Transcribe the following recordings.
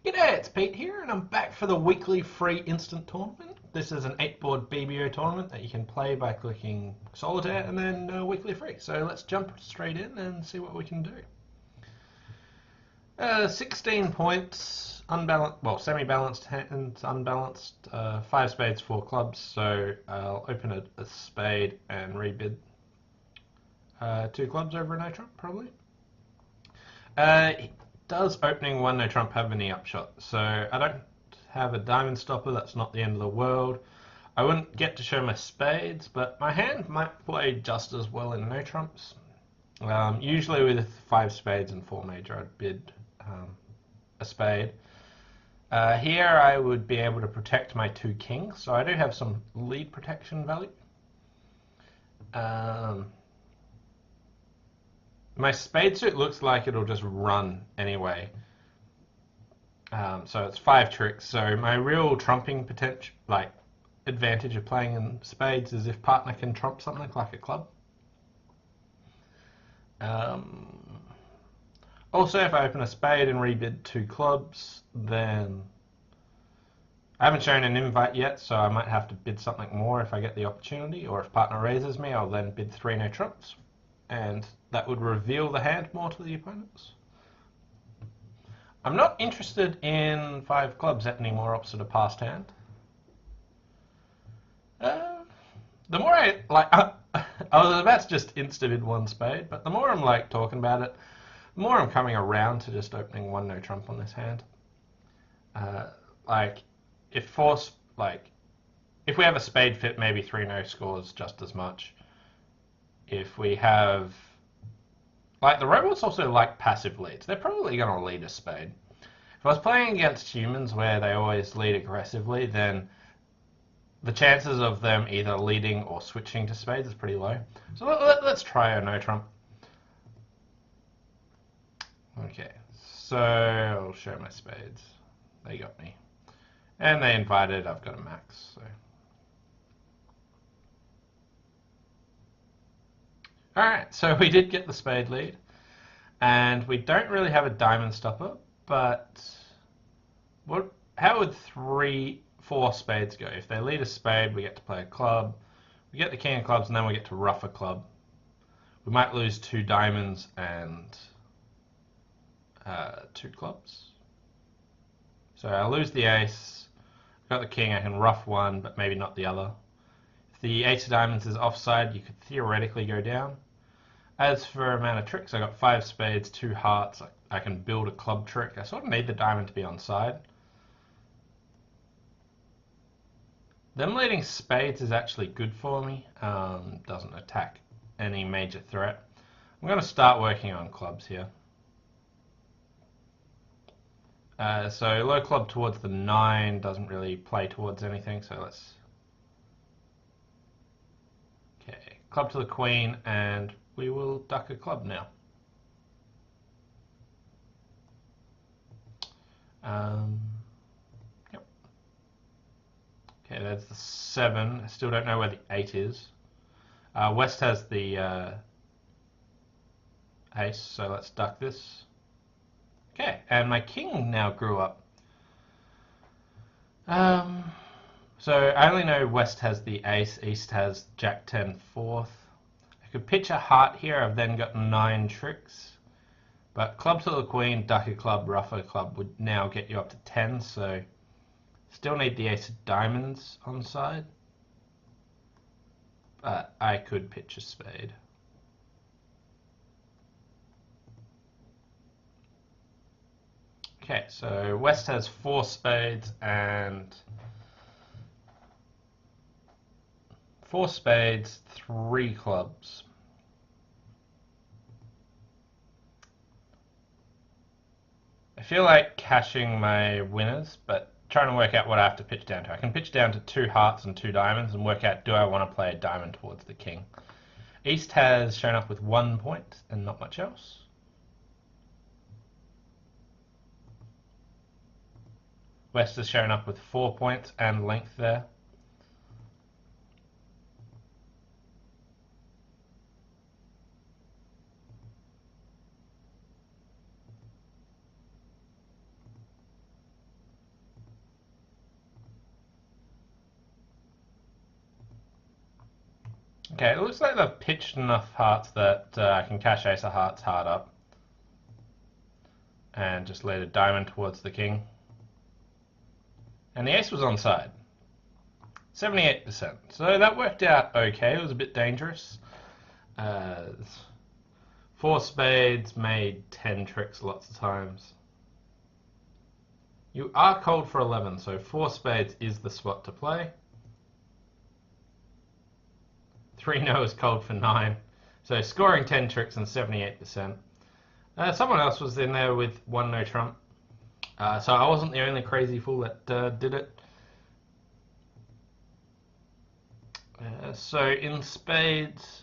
G'day, it's Pete here, and I'm back for the weekly free instant tournament. This is an 8-board BBO tournament that you can play by clicking Solitaire and then weekly free. So let's jump straight in and see what we can do. 16 points, unbalanced, well, semi-balanced hands, unbalanced, 5 spades, 4 clubs. So I'll open a spade and rebid 2 clubs over a no trump, probably. Does opening 1 no trump have any upshot? So I don't have a diamond stopper, that's not the end of the world. I wouldn't get to show my spades, but my hand might play just as well in no trumps. Usually with 5 spades and 4 major I'd bid a spade. Here I would be able to protect my 2 kings, so I do have some lead protection value. My spade suit looks like it'll just run anyway. So it's 5 tricks. So my real trumping potential, like advantage of playing in spades, is if partner can trump something like a club. Also, if I open a spade and rebid 2 clubs, then I haven't shown an invite yet, so I might have to bid something more if I get the opportunity, or if partner raises me, I'll then bid 3 no trumps. And that would reveal the hand more to the opponents. I'm not interested in 5 clubs anymore opposite a passed hand. The more I was about to just insta-bid 1 spade, but the more I'm like talking about it, the more I'm coming around to just opening 1 no trump on this hand. If we have a spade fit, maybe 3 no scores just as much. If we have, like, the robots also like passive leads. They're probably going to lead a spade. If I was playing against humans where they always lead aggressively, then the chances of them either leading or switching to spades is pretty low. So let's try a no trump. Okay, so I'll show my spades. They got me. And they invited, I've got a max, so. Alright, so we did get the spade lead, and we don't really have a diamond stopper, but how would 4 spades go? If they lead a spade, we get to play a club, we get the king of clubs, and then we get to ruff a club. We might lose 2 diamonds and 2 clubs. So I'll lose the ace, I've got the king, I can ruff 1, but maybe not the other. If the ace of diamonds is offside, you could theoretically go down. As for amount of tricks, I got 5 spades, 2 hearts. I can build a club trick. I sort of need the diamond to be on side. Them leading spades is actually good for me. Doesn't attack any major threat. I'm going to start working on clubs here. So low club towards the 9 doesn't really play towards anything, so let's... Okay, club to the queen, and we will duck a club now. Yep. Okay, there's the 7. I still don't know where the 8 is. West has the ace, so let's duck this. Okay, and my king now grew up. So I only know West has the ace, East has Jack 10 4th. I could pitch a heart here, I've then got 9 tricks. But club to the queen, duck a club, ruff a club would now get you up to 10, so still need the ace of diamonds on side. But I could pitch a spade. Okay, so West has 4 spades and 4 spades, 3 clubs. I feel like cashing my winners, but trying to work out what I have to pitch down to. I can pitch down to 2 hearts and 2 diamonds and work out, do I want to play a diamond towards the king? East has shown up with 1 point and not much else. West has shown up with 4 points and length there. Okay, it looks like they've pitched enough hearts that I can cash ace of hearts hard up. And just lead a diamond towards the king. And the ace was onside. 78%. So that worked out okay. It was a bit dangerous. 4 spades made 10 tricks lots of times. You are cold for 11, so 4 spades is the spot to play. 3 no is cold for 9. So scoring 10 tricks and 78%. Someone else was in there with 1 no trump. So I wasn't the only crazy fool that did it. So in spades,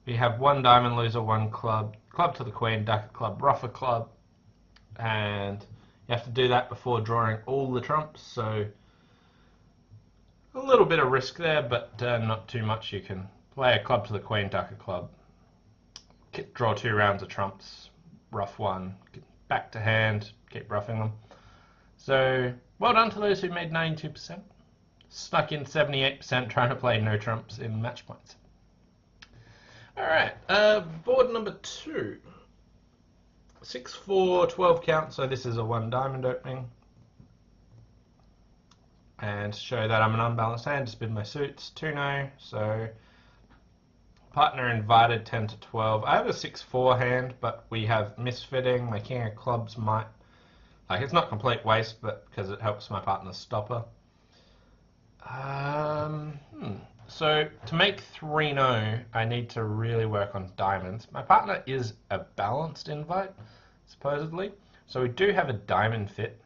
we have 1 diamond loser, 1 club, club to the queen, duck a club, ruff a club, and you have to do that before drawing all the trumps, so a little bit of risk there, but not too much. You can play a club to the queen, duck a club, draw 2 rounds of trumps, ruff 1, back to hand, keep ruffing them. So well done to those who made 92%. Snuck in 78% trying to play no trumps in match points. Alright, board number 2. 6-4, 12 count, so this is a 1 diamond opening. And to show that I'm an unbalanced hand, just bid my suits, 2 no, so partner invited 10 to 12. I have a 6-4 hand, but we have misfitting. My king of clubs might, like, it's not complete waste, but because it helps my partner's stopper. So to make 3-0, I need to really work on diamonds. My partner is a balanced invite, supposedly, so we do have a diamond fit.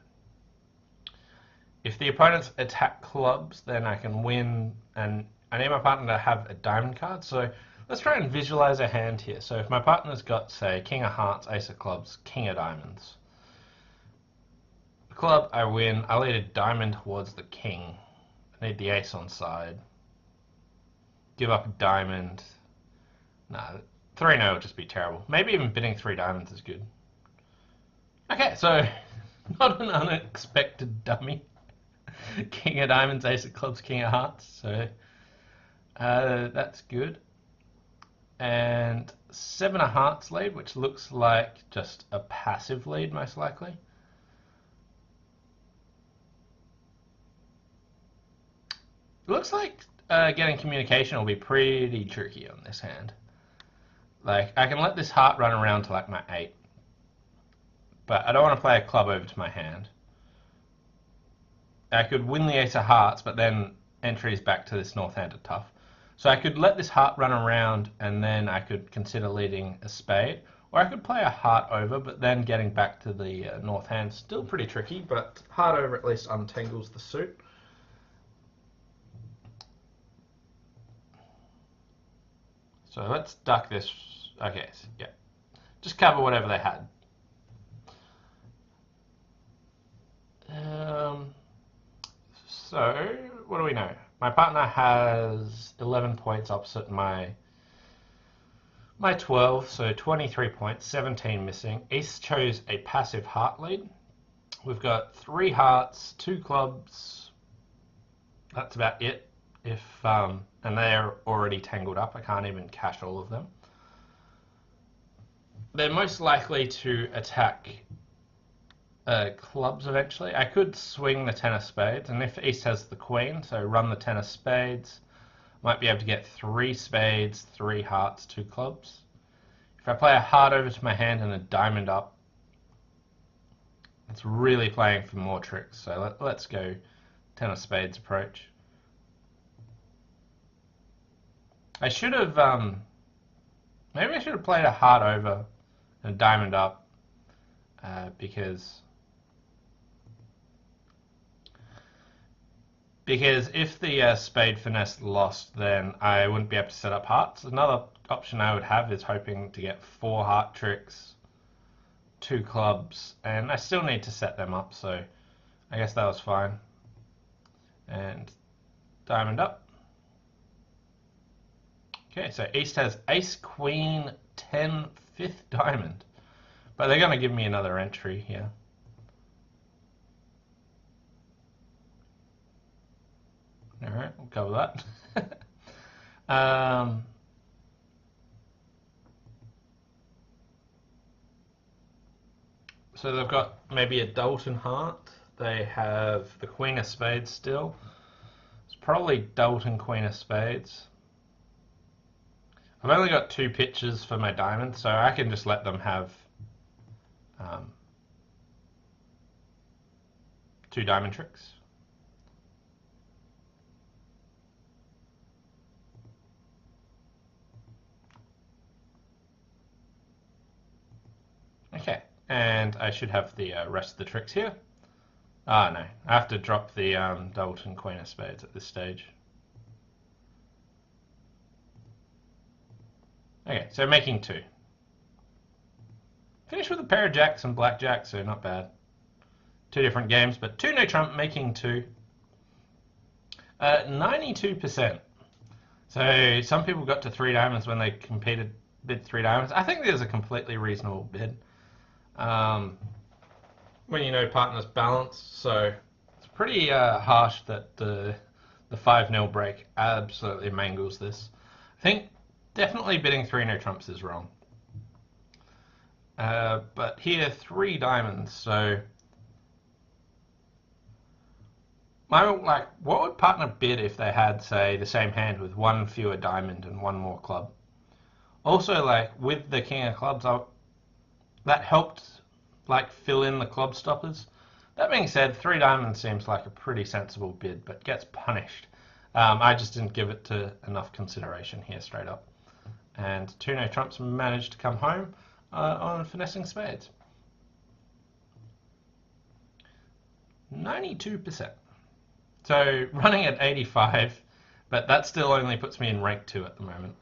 If the opponents attack clubs, then I can win, and I need my partner to have a diamond card. So let's try and visualize a hand here. So if my partner's got, say, king of hearts, ace of clubs, king of diamonds. The club, I win. I lead a diamond towards the king. I need the ace on side. Give up a diamond. Nah, 3-0 would just be terrible. Maybe even bidding 3 diamonds is good. Okay, so not an unexpected dummy. King of diamonds, ace of clubs, king of hearts. So that's good. And 7 of hearts lead, which looks like just a passive lead, most likely. It looks like getting communication will be pretty tricky on this hand. Like, I can let this heart run around to like my 8. But I don't want to play a club over to my hand. I could win the ace of hearts, but then entries back to this north hand are tough. So I could let this heart run around, and then I could consider leading a spade. Or I could play a heart over, but then getting back to the north hand. Still pretty tricky, but heart over at least untangles the suit. So let's duck this. Okay, so yeah. Just cover whatever they had. So, what do we know? My partner has 11 points opposite my 12, so 23 points, 17 missing. East chose a passive heart lead. We've got 3 hearts, 2 clubs. That's about it. And they're already tangled up. I can't even cash all of them. They're most likely to attack clubs eventually. I could swing the 10 of spades, and if East has the queen, so run the 10 of spades, might be able to get 3 spades, 3 hearts, 2 clubs. If I play a heart over to my hand and a diamond up, it's really playing for more tricks. So let's go 10 of spades approach. I should have, maybe I should have played a heart over and a diamond up, because if the spade finesse lost, then I wouldn't be able to set up hearts. Another option I would have is hoping to get 4 heart tricks, 2 clubs, and I still need to set them up, so I guess that was fine. And diamond up. Okay, so East has ace, queen, 10, 5th diamond. But they're going to give me another entry here. Alright, we'll cover that. Um, so they've got maybe a Dalton heart. They have the Queen of Spades still. It's probably Dalton Queen of Spades. I've only got 2 pitches for my diamond, so I can just let them have 2 diamond tricks. Okay, and I should have the rest of the tricks here. Ah, no, I have to drop the Dalton Queen of Spades at this stage. Okay, so making 2. Finish with a pair of jacks and blackjack, so not bad. 2 different games, but 2 no trump, making 2. 92%. So some people got to 3 diamonds when they competed, bid 3 diamonds. I think there's a completely reasonable bid. When you know partners balanced, so it's pretty harsh that the 5-0 break absolutely mangles this. I think definitely bidding 3 no trumps is wrong. But here 3 diamonds, so what would partner bid if they had, say, the same hand with 1 fewer diamond and 1 more club? Also, with the king of clubs, that helped fill in the club stoppers. That being said, 3 diamonds seems like a pretty sensible bid, but gets punished. I just didn't give it to enough consideration here straight up. And 2 no trumps managed to come home on finessing spades. 92%. So running at 85, but that still only puts me in rank 2 at the moment.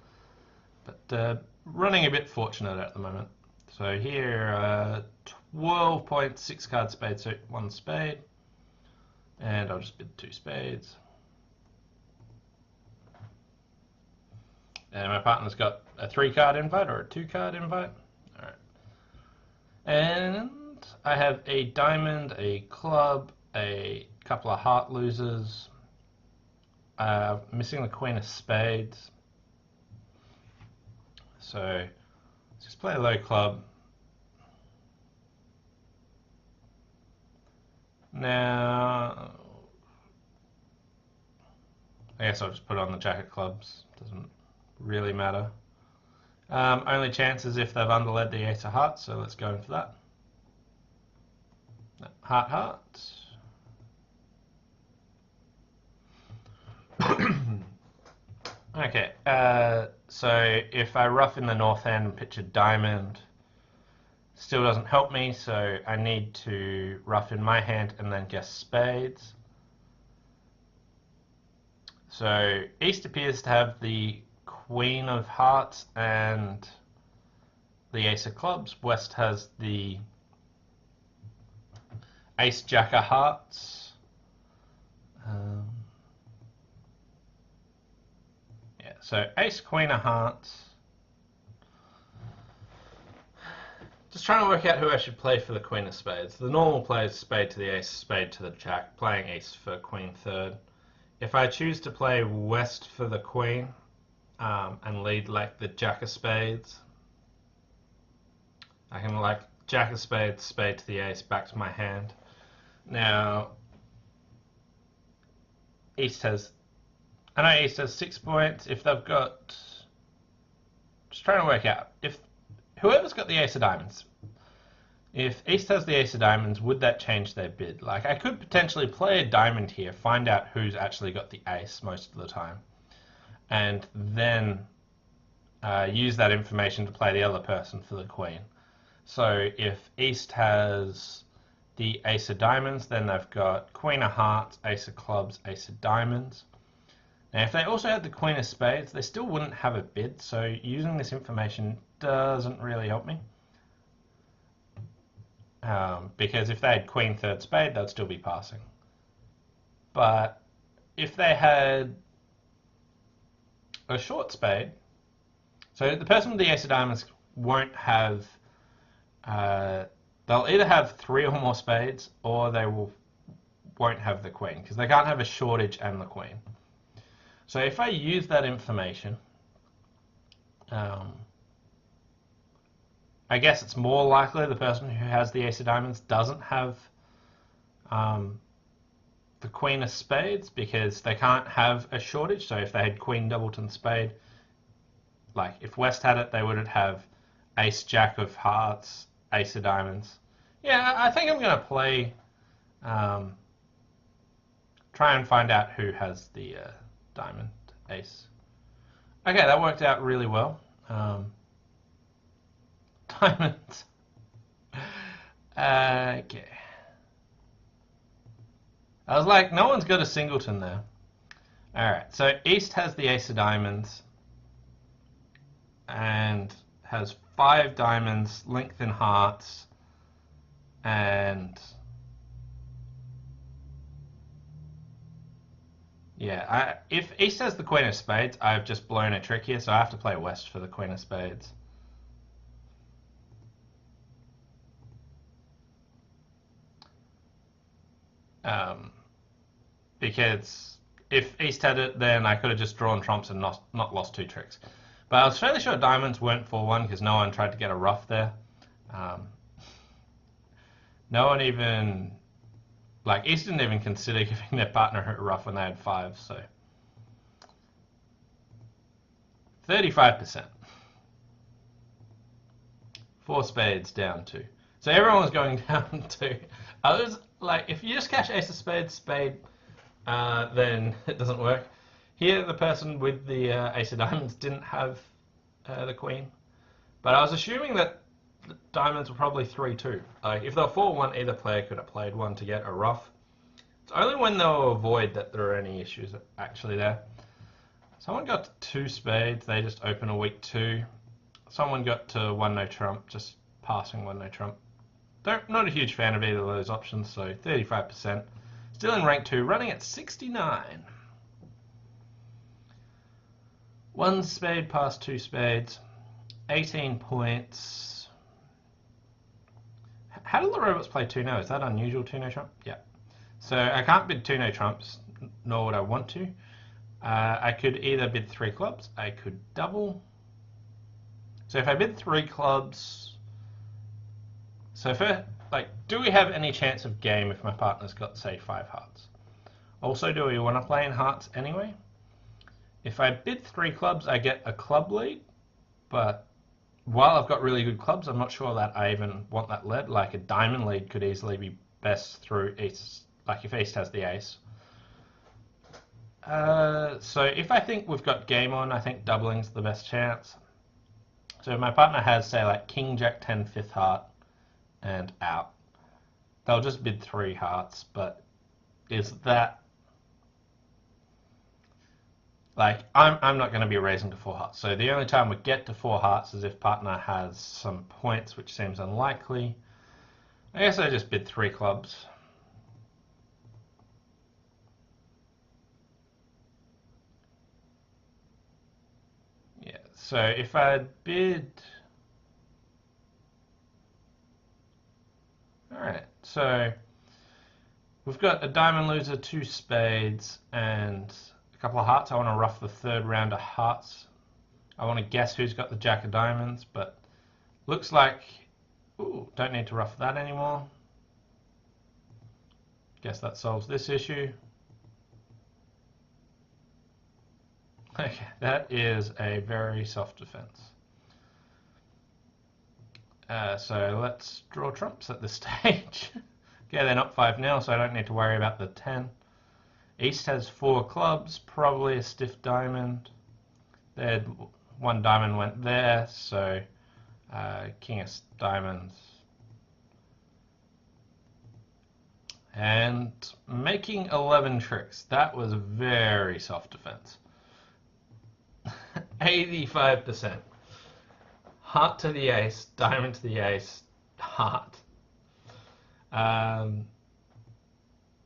But running a bit fortunate at the moment. So here, 12.6 card spade, so 1 spade. And I'll just bid 2 spades. And my partner's got a 3-card invite or a 2-card invite. Alright. And I have a diamond, a club, a couple of heart losers. Missing the Queen of Spades. So let's just play a low club. Now, I guess I'll just put on the jack of clubs. Doesn't really matter. Only chance is if they've underled the ace of hearts, so let's go in for that. Heart, heart. Okay, so if I rough in the north hand and pitch a diamond, still doesn't help me, so I need to rough in my hand and then guess spades. So East appears to have the Queen of Hearts and the Ace of Clubs. West has the Ace Jack of Hearts. Yeah, so Ace Queen of Hearts. Just trying to work out who I should play for the Queen of Spades. The normal play is spade to the ace, spade to the jack, playing ace for queen third. If I choose to play west for the queen and lead the jack of spades, I can jack of spades, spade to the ace, back to my hand. Now, East has, I know East has 6 points. If they've got, just trying to work out, if whoever's got the ace of diamonds, if East has the ace of diamonds, would that change their bid? I could potentially play a diamond here, find out who's actually got the ace most of the time, and then use that information to play the other person for the queen. So if East has the ace of diamonds, then they've got Queen of Hearts, Ace of Clubs, Ace of Diamonds. Now, if they also had the Queen of Spades, they still wouldn't have a bid, so using this information doesn't really help me. Because if they had Queen third spade, they'd still be passing. But if they had a short spade, so the person with the Ace of Diamonds won't have, they'll either have 3 or more spades, or they won't have the Queen, because they can't have a shortage and the Queen. So if I use that information, I guess it's more likely the person who has the ace of diamonds doesn't have the queen of spades, because they can't have a shortage. So if they had queen doubleton spade, like if West had it, they wouldn't have ace jack of hearts, ace of diamonds. Yeah, I think I'm going to play, try and find out who has the diamond ace. Okay, that worked out really well. Diamonds. Okay. I was like, no one's got a singleton there. Alright, so East has the ace of diamonds and has 5 diamonds, length in hearts, and yeah, if East has the queen of spades, I've just blown a trick here, so I have to play West for the queen of spades. Because if East had it, then I could have just drawn trumps and not lost 2 tricks. But I was fairly sure diamonds weren't 4-1 because no one tried to get a ruff there. No one even, like, East didn't even consider giving their partner a ruff when they had 5, so 35%. 4 spades down 2. So everyone was going down 2. Others, like, if you just cash ace of spades, spade, then it doesn't work. Here, the person with the ace of diamonds didn't have the queen. But I was assuming that the diamonds were probably 3-2. Like, if they were 4-1, either player could have played one to get a ruff. It's only when they were void that there are any issues actually there. Someone got to 2 spades, they just open a weak 2. Someone got to 1 no trump, just passing 1 no trump. Not a huge fan of either of those options, so 35%. Still in rank 2, running at 69. 1 spade past 2 spades, 18 points. How do the robots play 2 no? Is that unusual, 2 no trump? Yeah. So I can't bid 2 no trumps, nor would I want to. I could either bid 3 clubs, I could double. So if I bid 3 clubs, so first, like, do we have any chance of game if my partner's got, say, 5 hearts? Also, do we want to play in hearts anyway? If I bid 3 clubs, I get a club lead, but while I've got really good clubs, I'm not sure that I even want that lead. Like, a diamond lead could easily be best through East, like if East has the ace. So if I think we've got game on, I think doubling's the best chance. So if my partner has, say, like King, Jack, 10, 5th heart, and out, they'll just bid 3 hearts, but is that... Like, I'm not going to be raising to 4 hearts. So the only time we get to 4 hearts is if partner has some points, which seems unlikely. I guess I just bid 3 clubs. Yeah, so if I bid... Alright, so we've got a diamond loser, 2 spades, and a couple of hearts. I want to ruff the 3rd round of hearts. I want to guess who's got the jack of diamonds, but looks like... Ooh, don't need to ruff that anymore. Guess that solves this issue. Okay, that is a very soft defense. So let's draw trumps at this stage. Okay, they're not 5-0, so I don't need to worry about the 10. East has 4 clubs, probably a stiff diamond. There, 1 diamond went there, so king of diamonds. And making 11 tricks. That was a very soft defense. 85%. Heart to the ace, diamond to the ace, heart.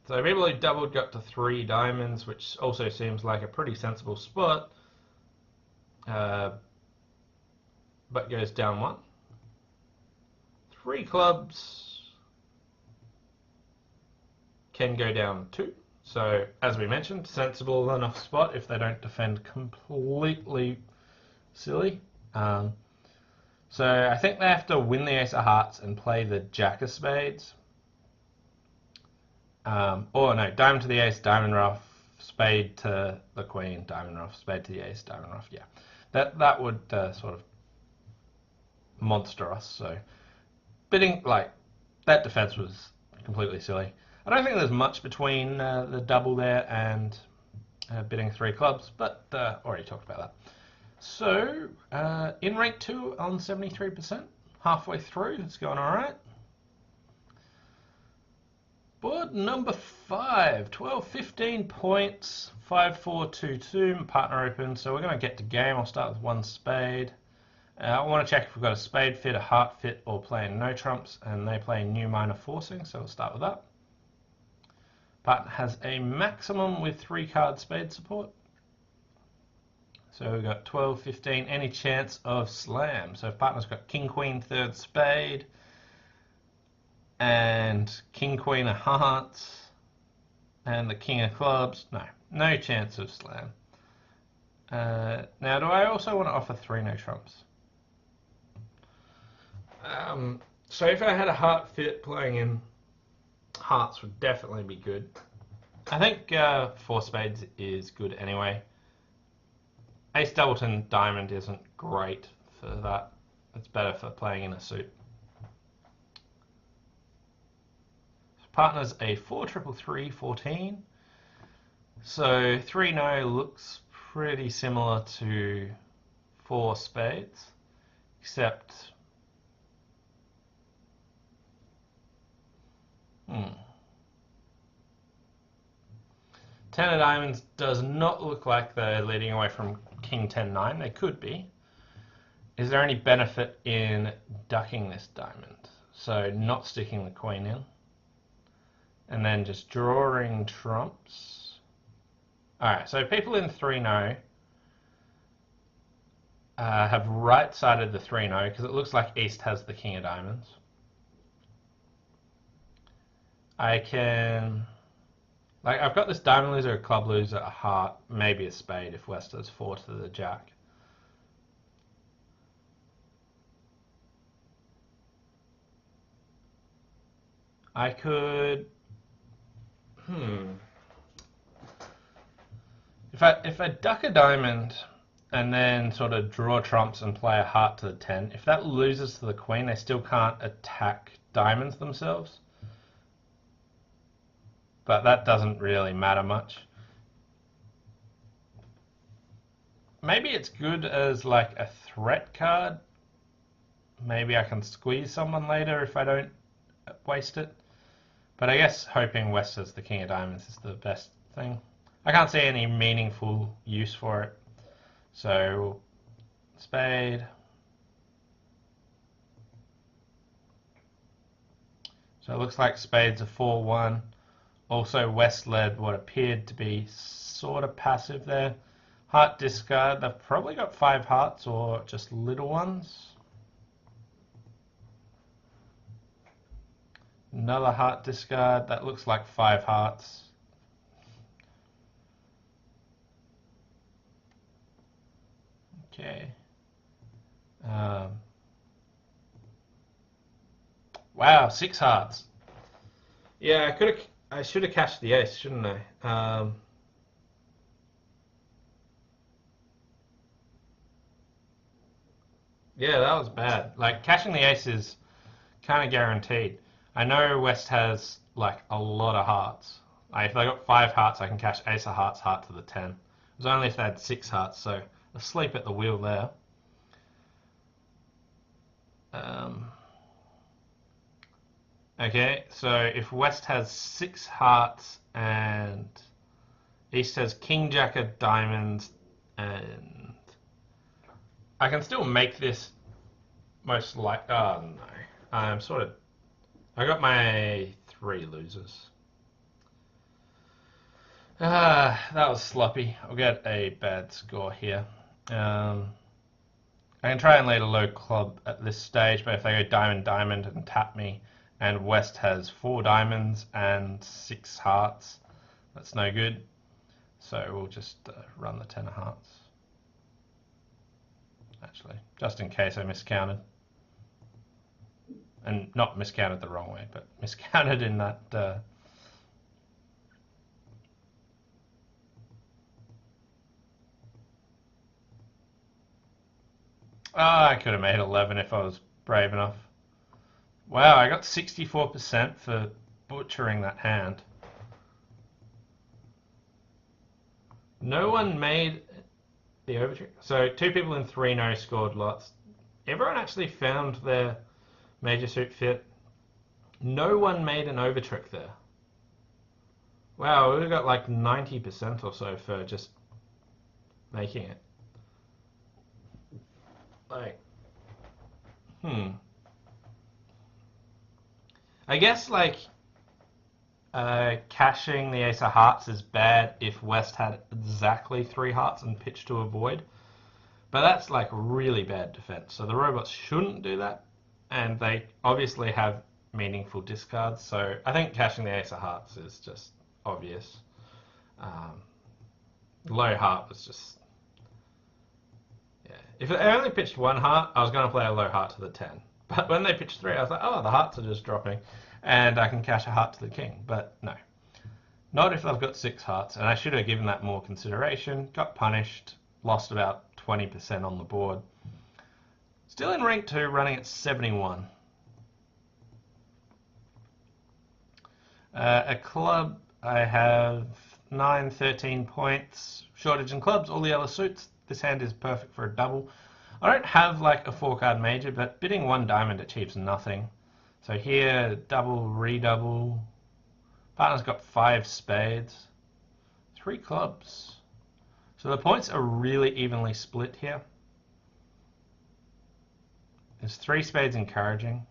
So people who doubled got to 3 diamonds, which also seems like a pretty sensible spot, but goes down 1. 3 clubs can go down 2. So, as we mentioned, sensible enough spot if they don't defend completely silly. Um, so I think they have to win the ace of hearts and play the jack of spades. Or no, diamond to the ace, diamond ruff, spade to the queen, diamond ruff, spade to the ace, diamond ruff. Yeah, that would sort of monster us. So bidding like that defense was completely silly. I don't think there's much between the double there and bidding 3 clubs, but already talked about that. So in rank 2 on 73%, halfway through, it's going all right. Board number 5, 12, 15 points, 5, 4, 2, 2, partner open. So we're going to get to game. I'll start with 1 spade. I want to check if we've got a spade fit, a heart fit, or playing no trumps, and they play new minor forcing, so we'll start with that. Partner has a maximum with 3 card spade support. So we've got 12, 15, any chance of slam. So if partner's got king, queen, 3rd spade, and king, queen of hearts, and the king of clubs, no chance of slam. Now, do I also want to offer 3 no trumps? So if I had a heart fit, playing in hearts would definitely be good. I think 4 spades is good anyway. Ace doubleton diamond isn't great for that. It's better for playing in a suit. Partner's a 4 triple 3 14. So 3 no looks pretty similar to 4 spades, except 10 of diamonds does not look like they're leading away from king 10 9. They could be. Is there any benefit in ducking this diamond? So not sticking the queen in. And then just drawing trumps. Alright, so people in 3 no have right-sided the 3 no because it looks like East has the king of diamonds. I can... I've got this diamond loser, a club loser, a heart, maybe a spade if West has 4 to the jack. I could... If I duck a diamond and then sort of draw trumps and play a heart to the 10, if that loses to the queen, they still can't attack diamonds themselves. But that doesn't really matter much. Maybe it's good as like a threat card. Maybe I can squeeze someone later if I don't waste it. But I guess hoping West has the king of diamonds is the best thing. I can't see any meaningful use for it. So, spade. So it looks like spades are 4-1. Also, West led what appeared to be sort of passive there. Heart discard. They've probably got 5 hearts or just little ones. Another heart discard. That looks like 5 hearts. Okay. Wow, 6 hearts. Yeah, I should have cashed the ace, shouldn't I? Yeah, that was bad. Like, cashing the ace is kind of guaranteed. I know West has like a lot of hearts. Like, if they got 5 hearts, I can cash ace of hearts, heart to the 10. It was only if they had 6 hearts, so asleep at the wheel there. Okay, so if West has 6 hearts and East has king jack of diamonds, and I can still make this most like. Oh no, I'm sort of. I got my 3 losers. That was sloppy. I'll get a bad score here. I can try and lead a low club at this stage, but if they go diamond, diamond and tap me, and West has 4 diamonds and 6 hearts, That's no good. So we'll just run the 10 of hearts. Actually, just in case I miscounted. And not miscounted the wrong way, but miscounted in that... I could have made 11 if I was brave enough. Wow, I got 64% for butchering that hand. No one made the overtrick. So 2 people in 3 no scored lots. Everyone actually found their major suit fit. No one made an overtrick there. Wow, we got like 90% or so for just making it. Like, I guess like cashing the ace of hearts is bad if West had exactly 3 hearts and pitched to avoid. But that's like really bad defense. So the robots shouldn't do that. And they obviously have meaningful discards. So I think cashing the ace of hearts is just obvious. Low heart was just... Yeah. If they only pitched 1 heart, I was going to play a low heart to the 10. But when they pitched 3, I was like, oh, the hearts are just dropping. And I can cash a heart to the king. But no. Not if I've got 6 hearts. And I should have given that more consideration. Got punished. Lost about 20% on the board. Still in rank 2, running at 71. A club, I have 9, 13 points. Shortage in clubs, all the other suits. This hand is perfect for a double. I don't have like a 4-card major, but bidding 1 diamond achieves nothing. So here, double, redouble. Partner's got 5 spades. 3 clubs. So the points are really evenly split here. Is 3 spades encouraging?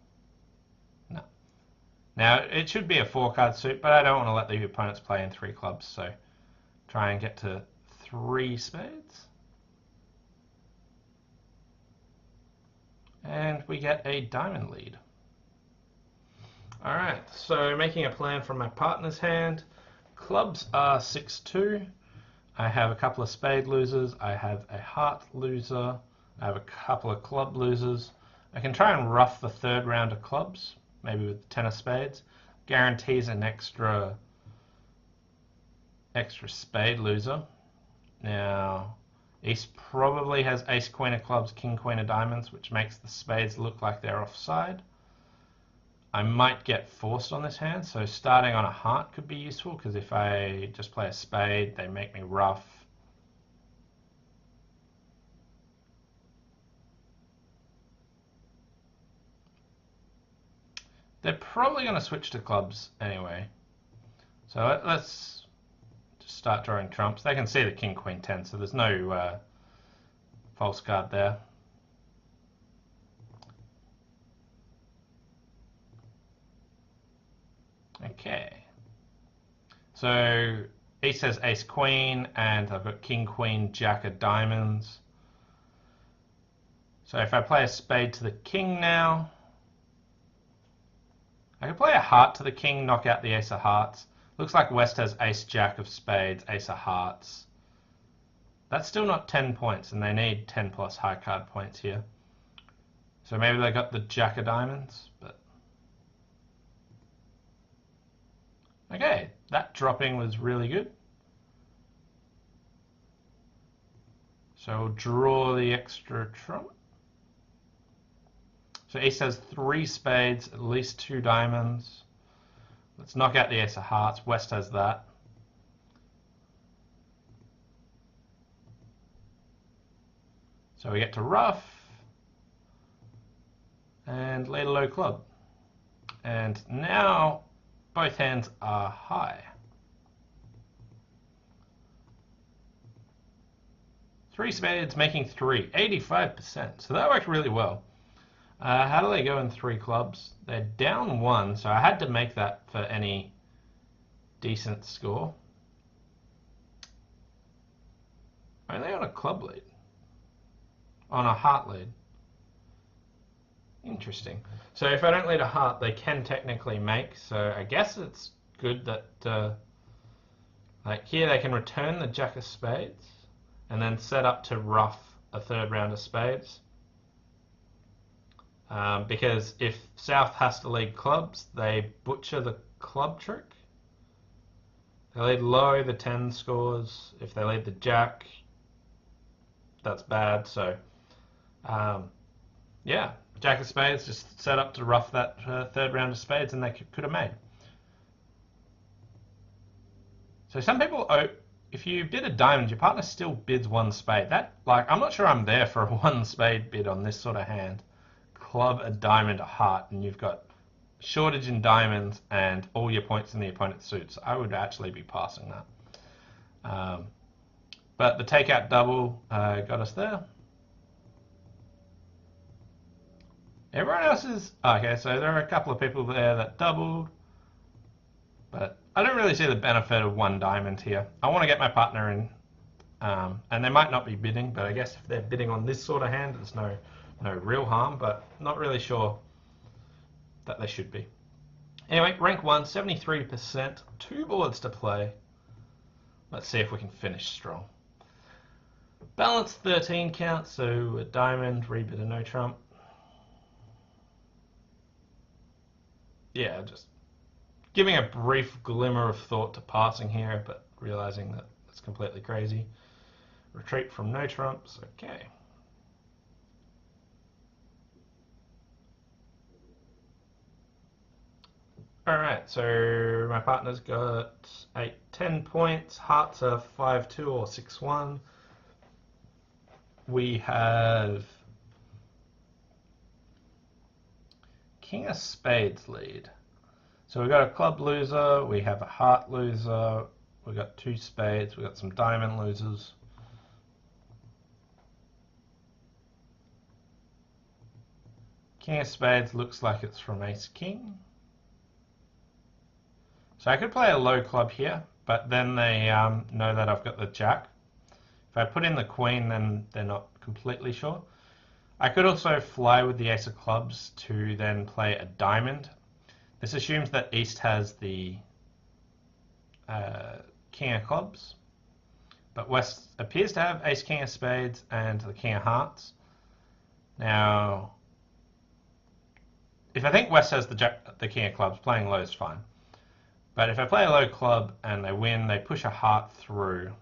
No. Now, it should be a 4-card suit, but I don't want to let the opponents play in 3 clubs, so try and get to 3 spades. And we get a diamond lead. Alright, so making a plan from my partner's hand. Clubs are 6-2. I have a couple of spade losers. I have a heart loser. I have a couple of club losers. I can try and rough the 3rd round of clubs, maybe with 10 of spades. Guarantees an extra spade loser. Now, East probably has ace, queen of clubs, king, queen of diamonds, which makes the spades look like they're offside. I might get forced on this hand, so starting on a heart could be useful, because if I just play a spade, they make me rough. They're probably going to switch to clubs anyway. So let's just start drawing trumps. They can see the king, queen, 10, so there's no false card there. Okay. So East has ace, queen, and I've got king, queen, jack of diamonds. So if I play a spade to the king now, I can play a heart to the king, knock out the ace of hearts. Looks like West has ace, jack of spades, ace of hearts. That's still not 10 points, and they need 10 plus high card points here. So maybe they got the jack of diamonds, but... Okay, that dropping was really good. So we'll draw the extra trump. So East has 3 spades, at least 2 diamonds. Let's knock out the ace of hearts. West has that. So we get to rough and lead a low club. And now both hands are high. 3 spades making 3, 85%. So that worked really well. How do they go in 3 clubs? They're down 1, so I had to make that for any decent score. Only on a club lead. On a heart lead. Interesting. So if I don't lead a heart, they can technically make, so I guess it's good that Like here they can return the jack of spades and then set up to ruff a third round of spades. Because if South has to lead clubs, they butcher the club trick. They lead low, the 10 scores. If they lead the jack, that's bad. So, yeah, jack of spades just set up to ruff that third round of spades, and they could have made. So some people, if you bid a diamond, your partner still bids one spade. That, like, I'm not sure I'm there for a one spade bid on this sort of hand. Club, a diamond, a heart, and you've got shortage in diamonds and all your points in the opponent's suits. I would actually be passing that. But the takeout double got us there. Everyone else is... Okay, so there are a couple of people there that doubled. But I don't really see the benefit of one diamond here. I want to get my partner in. And they might not be bidding, but I guess if they're bidding on this sort of hand, there's no real harm, but not really sure that they should be. Anyway, rank 1, 73%, 2 boards to play. Let's see if we can finish strong. Balance 13 count, so a diamond, rebid a no trump. Yeah, just giving a brief glimmer of thought to passing here, but realizing that it's completely crazy. Retreat from no trumps, okay. Alright, so my partner's got 8, 10 points, hearts are 5-2 or 6-1. We have King of Spades lead. So we've got a club loser, we have a heart loser, we've got 2 spades, we've got some diamond losers. King of Spades looks like it's from Ace King. So I could play a low club here, but then they know that I've got the jack. If I put in the queen, then they're not completely sure. I could also fly with the ace of clubs to then play a diamond. This assumes that East has the king of clubs, but West appears to have ace king of spades and the king of hearts. Now, if I think West has the king of clubs, playing low is fine. But if I play a low club and they win, they push a heart through.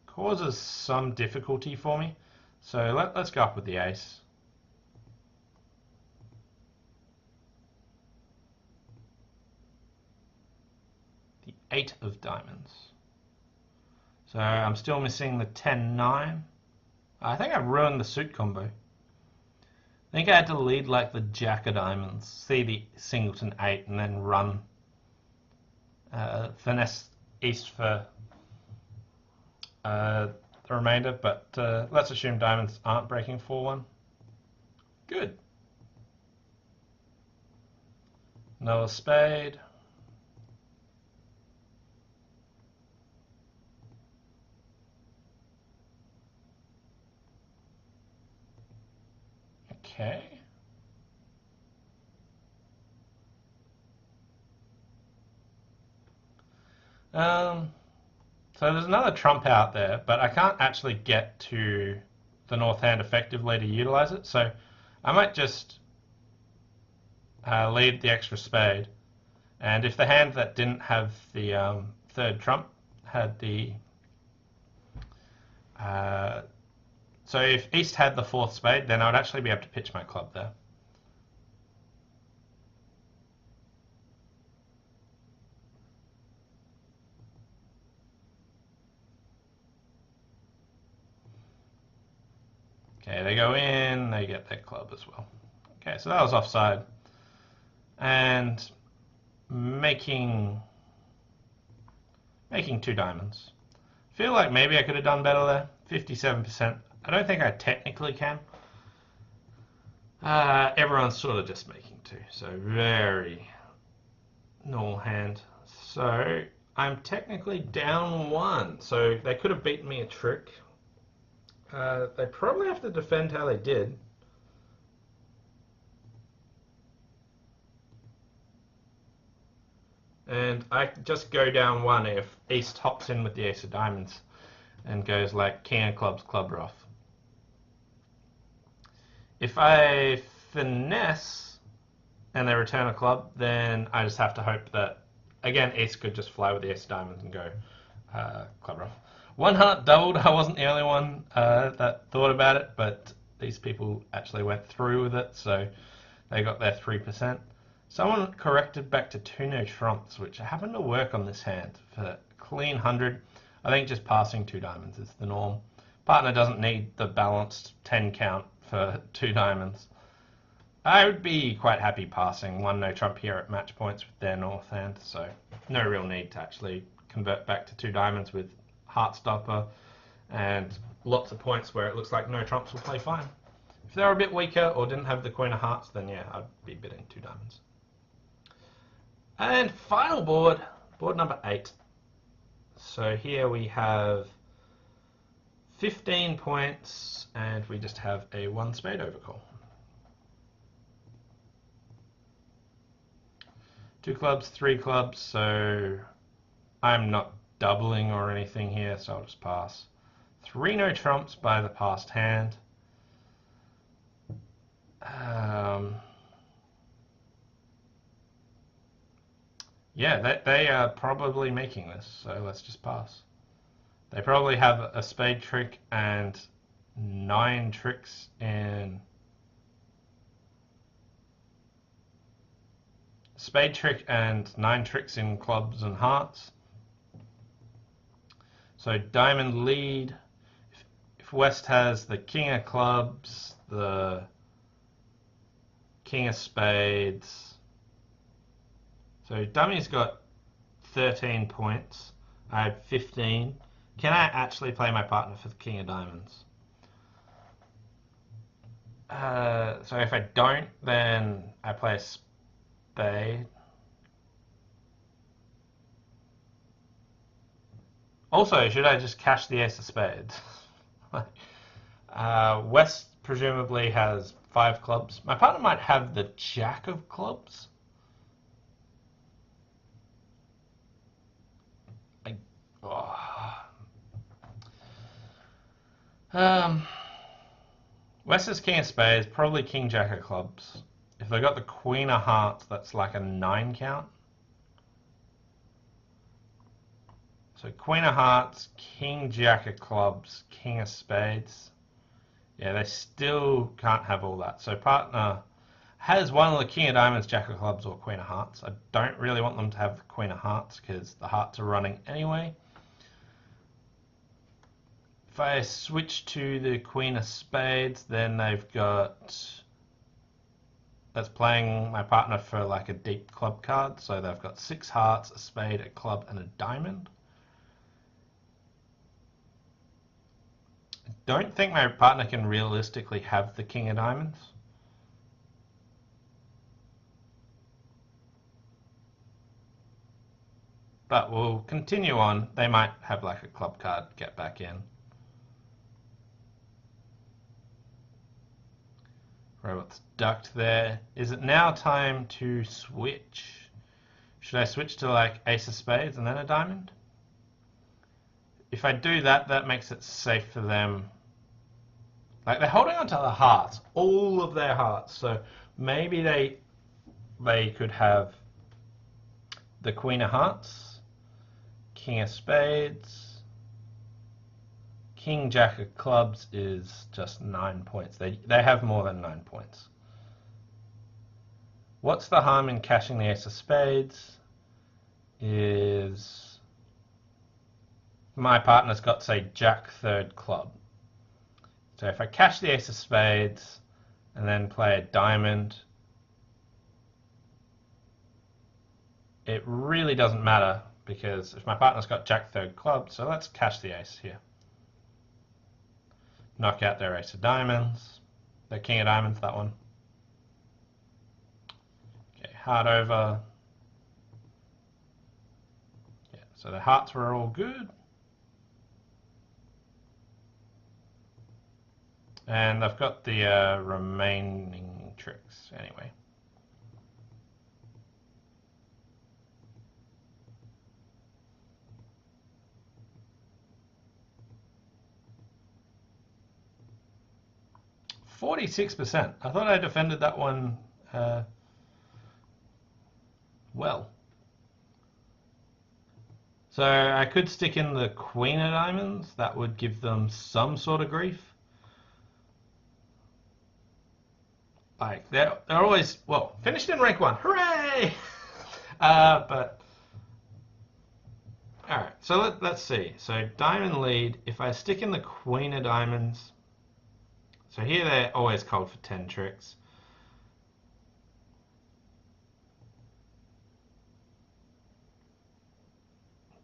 Causes some difficulty for me. So let's go up with the ace. The 8 of diamonds. So I'm still missing the 10-9. I think I've ruined the suit combo. I think I had to lead like the jack of diamonds, see the singleton 8, and then run finesse East for the remainder, but let's assume diamonds aren't breaking 4-1. Good. Another spade. Okay. So there's another trump out there, but I can't actually get to the north hand effectively to utilize it, so I might just lead the extra spade. And if the hand that didn't have the third trump had the... so if East had the 4th spade, then I would actually be able to pitch my club there. Okay, they go in, they get their club as well. Okay, so that was offside. And making 2 diamonds. Feel like maybe I could have done better there. 57%. I don't think I technically can. Everyone's sort of just making 2, so very normal hand. So I'm technically down 1, so they could have beaten me a trick. They probably have to defend how they did. And I just go down one if East hops in with the ace of diamonds and goes like king of clubs, club rough. If I finesse and they return a club, then I just have to hope that, again, East could just fly with the ace of diamonds and go club rough. One heart doubled. I wasn't the only one that thought about it, but these people actually went through with it, so they got their 3%. Someone corrected back to 2 no trumps, which happened to work on this hand for clean 100. I think just passing 2 diamonds is the norm. Partner doesn't need the balanced 10 count for 2 diamonds. I would be quite happy passing 1 no trump here at match points with their north hand, so no real need to actually convert back to 2 diamonds with heart stopper and lots of points where it looks like no trumps will play fine. If they were a bit weaker or didn't have the queen of hearts, then yeah, I'd be bidding 2 diamonds. And final board, board number 8. So here we have 15 points and we just have a 1 spade overcall. 2 clubs, 3 clubs, so I'm not doubling or anything here, so I'll just pass. 3 no trumps by the passed hand. Yeah, they are probably making this, so let's just pass. They probably have a spade trick and 9 tricks in... Spade trick and 9 tricks in clubs and hearts. So diamond lead. If West has the king of clubs, the king of spades. So dummy's got 13 points. I had 15. Can I actually play my partner for the king of diamonds? So if I don't, then I play a spade. Also, should I just cash the ace of spades? West presumably has 5 clubs. My partner might have the jack of clubs. West is king of spades, probably king jack of clubs. If they got the queen of hearts, that's like a 9 count. So queen of hearts, king jack of clubs, king of spades. Yeah, they still can't have all that. So partner has one of the king of diamonds, jack of clubs, or queen of hearts. I don't really want them to have the queen of hearts because the hearts are running anyway. If I switch to the queen of spades, then they've got... That's playing my partner for like a deep club card. So they've got 6 hearts, a spade, a club, and a diamond. I don't think my partner can realistically have the king of diamonds. But we'll continue on. They might have like a club card get back in. Robot's ducked there. Is it now time to switch? Should I switch to like ace of spades and then a diamond? If I do that, that makes it safe for them. Like they're holding onto the hearts, all of their hearts. So maybe they could have the queen of hearts, king of spades, king jack of clubs is just 9 points. They have more than 9 points. What's the harm in cashing the ace of spades? Is my partner's got, say, jack third club. So if I cash the ace of spades and then play a diamond, it really doesn't matter because if my partner's got jack third club, so let's cash the ace here. Knock out their ace of diamonds, their king of diamonds, that one. Okay, heart over. Yeah, so the hearts were all good. And I've got the remaining tricks anyway. 46%. I thought I defended that one well. So I could stick in the queen of diamonds. That would give them some sort of grief. Like they're always, well, finished in rank 1. Hooray! But all right. So let's see. So diamond lead. If I stick in the queen of diamonds, so here they're always called for 10 tricks.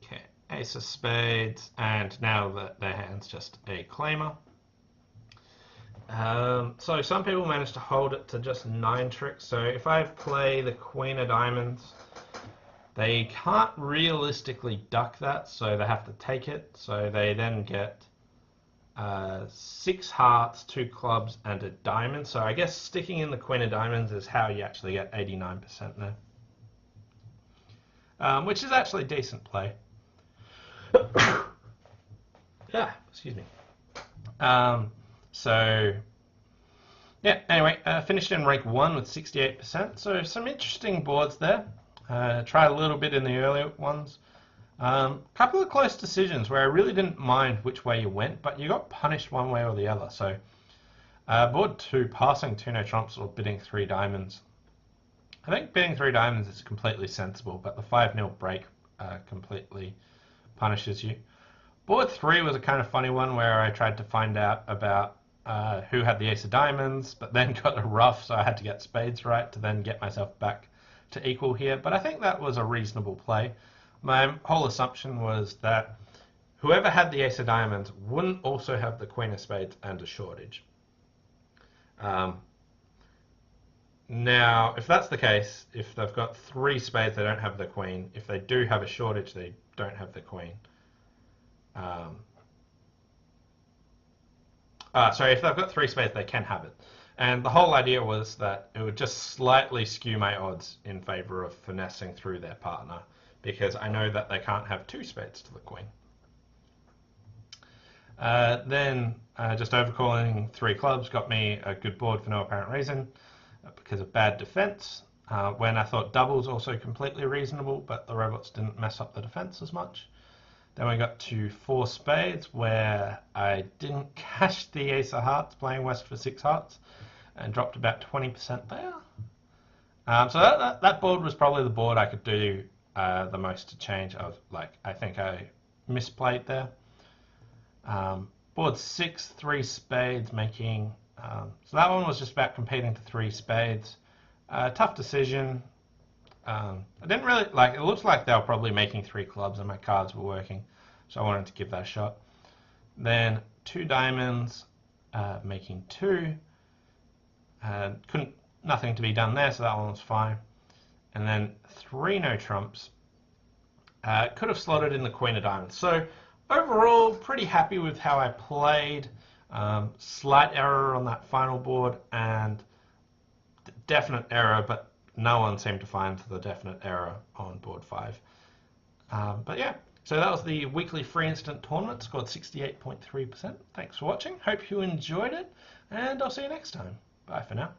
Okay, ace of spades, and now that their hand's just a claimer. So some people manage to hold it to just 9 tricks. So if I play the queen of diamonds, they can't realistically duck that, so they have to take it. So they then get 6 hearts, 2 clubs, and a diamond. So I guess sticking in the queen of diamonds is how you actually get 89% there, which is actually decent play. Excuse me. So yeah, anyway, finished in rank 1 with 68%. So some interesting boards there. Tried a little bit in the earlier ones. Couple of close decisions where I really didn't mind which way you went, but you got punished one way or the other. So board 2, passing 2 no trumps or bidding 3 diamonds. I think bidding 3 diamonds is completely sensible, but the 5-0 break completely punishes you. Board 3 was a kind of funny one where I tried to find out about who had the ace of diamonds, but then got a ruff, so I had to get spades right to then get myself back to equal here. But I think that was a reasonable play. My whole assumption was that whoever had the ace of diamonds wouldn't also have the queen of spades and a shortage. Now, if that's the case, if they've got 3 spades, they don't have the queen. If they do have a shortage, they don't have the queen. Sorry, if they've got 3 spades, they can have it. And the whole idea was that it would just slightly skew my odds in favor of finessing through their partner, because I know that they can't have 2 spades to the queen. Then just overcalling 3 clubs got me a good board for no apparent reason because of bad defense. When I thought doubles also completely reasonable, but the robots didn't mess up the defense as much. Then we got to 4 spades where I didn't cash the ace of hearts playing west for 6 hearts and dropped about 20% there. So that board was probably the board I could do the most to change. I think I misplayed there. Board 6, 3 spades making, so that one was just about competing to 3 spades. Tough decision. I didn't really it looks like they were probably making 3 clubs and my cards were working, so I wanted to give that a shot. Then 2 diamonds, making 2. Nothing to be done there, so that one was fine. And then 3 no trumps. Could have slotted in the queen of diamonds. So overall, pretty happy with how I played. Slight error on that final board and definite error, but no one seemed to find the definite error on board 5. But yeah, so that was the weekly free instant tournament, scored 68.3%. Thanks for watching. Hope you enjoyed it, and I'll see you next time. Bye for now.